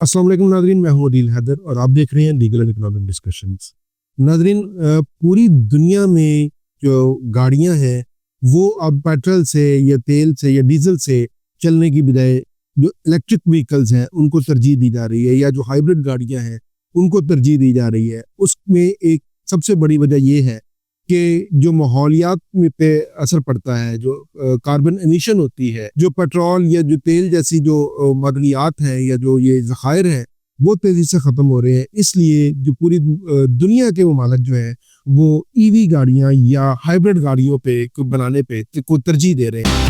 अस्सलाम वालेकुम नादरीन, मैं हूं अदील हैदर और आप देख रहे हैं legal and economic discussions. Nadreen, पूरी दुनिया में जो गाड़ियां हैं वो अब पेट्रोल से या तेल से या डीजल से चलने की बजाय जो इलेक्ट्रिक व्हीकल्स हैं उनको तरजीह दी जा रही है, या जो हाइब्रिड गाड़ियां हैं उनको तरजीह दी जा रही है। उसमें एक सबसे बड़ी वजह यह है कि जो माहौलियात में पे असर पड़ता है, जो कार्बन एमिशन होती है, जो पेट्रोल या जो तेल जैसी जो मदनियात हैं या जो ये ज़खायर हैं वो तेज़ी से ख़त्म हो रहे हैं। इसलिए जो पूरी दुनिया के ममालिक जो है वो ईवी गाड़ियां या हाइब्रिड गाड़ियों पे को बनाने पे को तरजीह दे रहे हैं।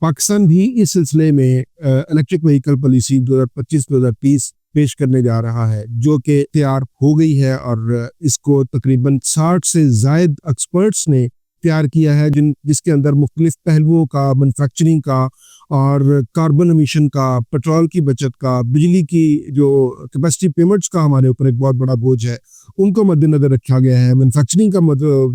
पाकिस्तान भी इस सिलसिले में इलेक्ट्रिक व्हीकल पॉलिसी 2025-2030 पेश करने जा रहा है, जो कि तैयार हो गई है और इसको तकरीबन 60 से ज़ायद एक्सपर्ट्स ने तैयार किया है, जिसके अंदर मुख्तलिफ पहलुओं का, मैन्युफैक्चरिंग का और कार्बन एमिशन का, पेट्रोल की बचत का, बिजली की जो कैपेसिटी पेमेंट्स का हमारे ऊपर एक बहुत बड़ा बोझ है उनको मद्देनजर रखा गया है। मैन्युफैक्चरिंग का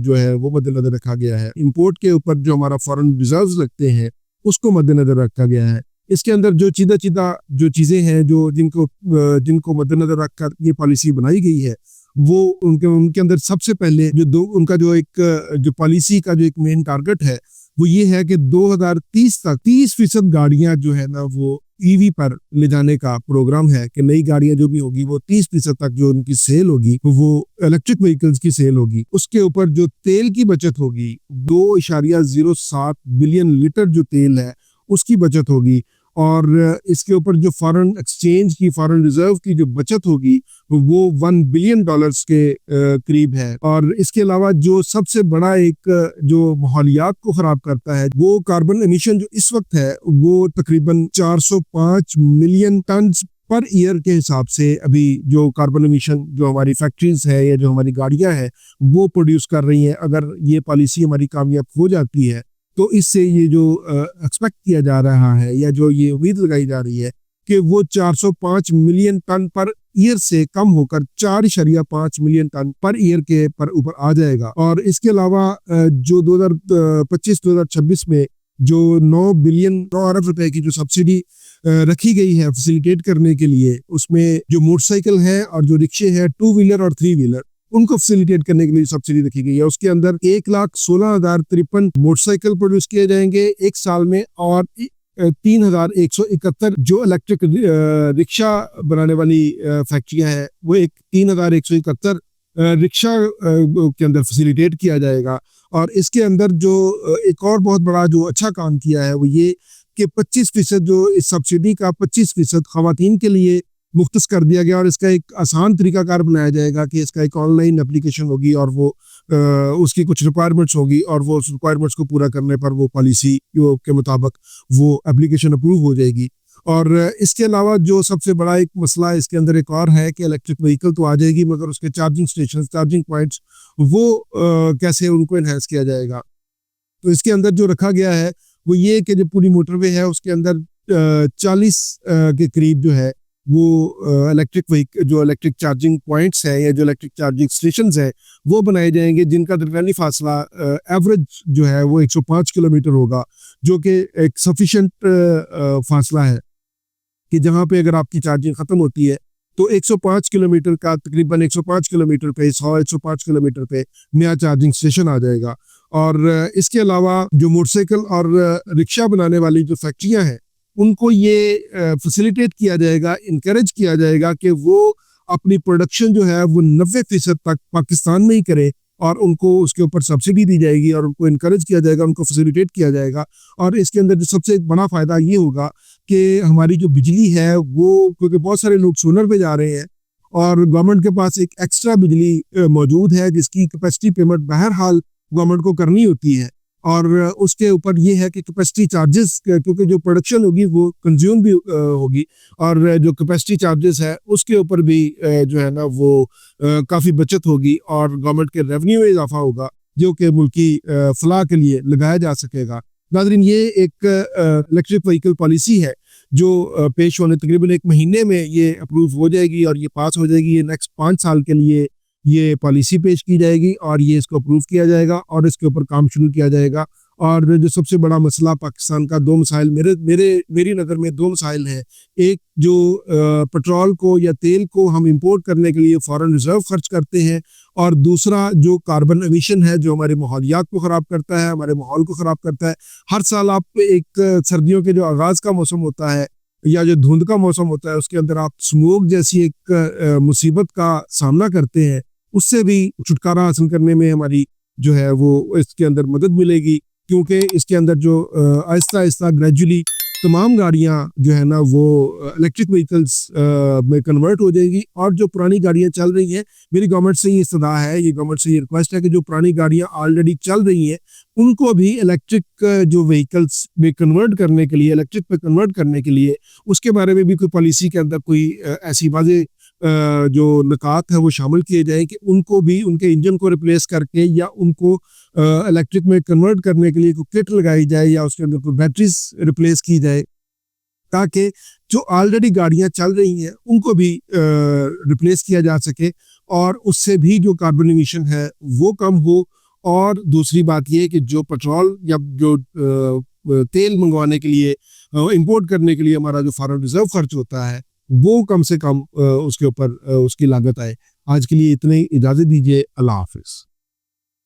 जो है वो मद्देनजर रखा गया है। इंपोर्ट के ऊपर जो हमारा फॉरेन रिजर्व्स लगते हैं उसको मद्देनजर रखा गया है। इसके अंदर जो जो चीज़ें हैं जो जिनको मद्देनजर रखकर ये पॉलिसी बनाई गई है, वो उनके अंदर सबसे पहले उनका जो पॉलिसी का जो एक मेन टारगेट है वो ये है कि 2030 तक 30% गाड़ियां जो है ना वो ईवी पर ले जाने का प्रोग्राम है, कि नई गाड़ियां जो भी होगी वो 30% तक जो उनकी सेल होगी वो इलेक्ट्रिक व्हीकल्स की सेल होगी। उसके ऊपर जो तेल की बचत होगी, 2.07 बिलियन लीटर जो तेल है उसकी बचत होगी, और इसके ऊपर जो फॉरेन एक्सचेंज की, फॉरेन रिजर्व की जो बचत होगी वो $1 बिलियन के करीब है। और इसके अलावा जो सबसे बड़ा एक जो माहौलियात को ख़राब करता है, वो कार्बन एमिशन जो इस वक्त है वो तकरीबन 405 मिलियन टन पर ईयर के हिसाब से अभी जो कार्बन एमिशन जो हमारी फैक्ट्रीज है या जो हमारी गाड़ियां हैं वो प्रोड्यूस कर रही हैं। अगर ये पॉलिसी हमारी कामयाब हो जाती है तो इससे ये जो एक्सपेक्ट किया जा रहा है या जो ये उम्मीद लगाई जा रही है कि वो 405 मिलियन टन पर ईयर से कम होकर 4.5 मिलियन टन पर ईयर के पर ऊपर आ जाएगा। और इसके अलावा जो 2025-2026 में जो 9 अरब रुपए की जो सब्सिडी रखी गई है फैसिलिटेट करने के लिए, उसमें जो मोटरसाइकिल है और जो रिक्शे हैं, 2 व्हीलर और 3 व्हीलर, उनको फैसिलिटेट करने के लिए सब्सिडी रखी गई है। उसके अंदर 1,16,053 मोटरसाइकिल प्रोड्यूस किए जाएंगे एक साल में, और 3,171 जो इलेक्ट्रिक रिक्शा बनाने वाली फैक्ट्रियां हैं वो एक 3,171 रिक्शा के अंदर फैसिलिटेट किया जाएगा। और इसके अंदर जो एक और बहुत बड़ा जो अच्छा काम किया है वो ये कि 25% जो इस सब्सिडी का 25% खवातीन के लिए मुख्तस कर दिया गया, और इसका एक आसान तरीकाकार बनाया जाएगा कि इसका एक ऑनलाइन एप्लीकेशन होगी और वो उसकी कुछ रिक्वायरमेंट्स होगी, और वो उस रिक्वायरमेंट्स को पूरा करने पर वो पॉलिसी के मुताबिक वो एप्लीकेशन अप्रूव हो जाएगी। और इसके अलावा जो सबसे बड़ा एक मसला इसके अंदर एक और है कि इलेक्ट्रिक व्हीकल तो आ जाएगी, मगर उसके चार्जिंग स्टेशन, चार्जिंग पॉइंट्स, वो कैसे उनको इन्हेंस किया जाएगा। तो इसके अंदर जो रखा गया है वो ये कि जो पूरी मोटरवे है उसके अंदर 40 के करीब जो है वो इलेक्ट्रिक चार्जिंग पॉइंट्स हैं या जो इलेक्ट्रिक चार्जिंग स्टेशंस हैं वो बनाए जाएंगे, जिनका दरमियानी फासला एवरेज जो है वो 105 किलोमीटर होगा, जो कि एक सफिशिएंट फासला है कि जहाँ पे अगर आपकी चार्जिंग ख़त्म होती है तो 105 किलोमीटर का, तकरीबन 105 किलोमीटर पे 105 किलोमीटर पे नया चार्जिंग स्टेशन आ जाएगा। और इसके अलावा जो मोटरसाइकिल और रिक्शा बनाने वाली जो फैक्ट्रियाँ हैं उनको ये फैसिलिटेट किया जाएगा, इनकरेज किया जाएगा कि वो अपनी प्रोडक्शन जो है वो 90% तक पाकिस्तान में ही करे, और उनको उसके ऊपर सब्सिडी दी जाएगी और उनको इनकरेज किया जाएगा, उनको फैसिलिटेट किया जाएगा। और इसके अंदर जो सबसे बड़ा फ़ायदा ये होगा कि हमारी जो बिजली है वो, क्योंकि बहुत सारे लोग सोलर पे जा रहे हैं और गवर्नमेंट के पास एक एक्स्ट्रा बिजली मौजूद है जिसकी कैपेसिटी पेमेंट बहरहाल गवर्नमेंट को करनी होती है, और उसके ऊपर ये है कि कैपेसिटी चार्जेस, क्योंकि जो प्रोडक्शन होगी वो कंज्यूम भी होगी, और जो कैपेसिटी चार्जेस है उसके ऊपर भी जो है ना वो काफ़ी बचत होगी और गवर्नमेंट के रेवेन्यू में इजाफा होगा, जो कि मुल्की फलाह के लिए लगाया जा सकेगा। नाज़रीन, ये एक इलेक्ट्रिक व्हीकल पॉलिसी है जो पेश होने तकरीबन 1 महीने में ये अप्रूव हो जाएगी और ये पास हो जाएगी। ये नेक्स्ट 5 साल के लिए ये पॉलिसी पेश की जाएगी और ये इसको अप्रूव किया जाएगा और इसके ऊपर काम शुरू किया जाएगा। और जो सबसे बड़ा मसला पाकिस्तान का 2 मसाइल मेरी नज़र में 2 मसाइल हैं। एक जो पेट्रोल को या तेल को हम इंपोर्ट करने के लिए फॉरेन रिजर्व खर्च करते हैं, और दूसरा जो कार्बन एमिशन है जो हमारे माहौलियात को ख़राब करता है, हमारे माहौल को ख़राब करता है। हर साल आप एक सर्दियों के जो आगाज़ का मौसम होता है या जो धुंध का मौसम होता है उसके अंदर आप स्मोक जैसी एक मुसीबत का सामना करते हैं। उससे भी छुटकारा हासिल करने में हमारी जो है वो इसके अंदर मदद मिलेगी, क्योंकि इसके अंदर जो आहिस्ता आहिस्ता ग्रेजुअली तमाम गाड़ियां जो है ना वो इलेक्ट्रिक व्हीकल्स में कन्वर्ट हो जाएगी। और जो पुरानी गाड़ियां चल रही हैं, मेरी गवर्नमेंट से ये इस्तदा है, ये गवर्नमेंट से ये रिक्वेस्ट है कि जो पुरानी गाड़ियां ऑलरेडी चल रही हैं उनको भी इलेक्ट्रिक जो व्हीकल्स में कन्वर्ट करने के लिए, इलेक्ट्रिक पे कन्वर्ट करने के लिए उसके बारे में भी कोई पॉलिसी के अंदर कोई ऐसी वाज़ेह जो निकात है वो शामिल किए जाए कि उनको भी उनके इंजन को रिप्लेस करके या उनको इलेक्ट्रिक में कन्वर्ट करने के लिए कोई किट लगाई जाए या उसके अंदर कोई बैटरीज रिप्लेस की जाए, ताकि जो ऑलरेडी गाड़ियां चल रही हैं उनको भी रिप्लेस किया जा सके और उससे भी जो कार्बन एमिशन है वो कम हो। और दूसरी बात ये कि जो पेट्रोल या जो तेल मंगवाने के लिए, इंपोर्ट करने के लिए हमारा जो फॉरेन रिजर्व खर्च होता है वो कम से कम उसके ऊपर उसकी लागत आए। आज के लिए इतने, इजाज़त दीजिए। अल्लाह हाफिज़।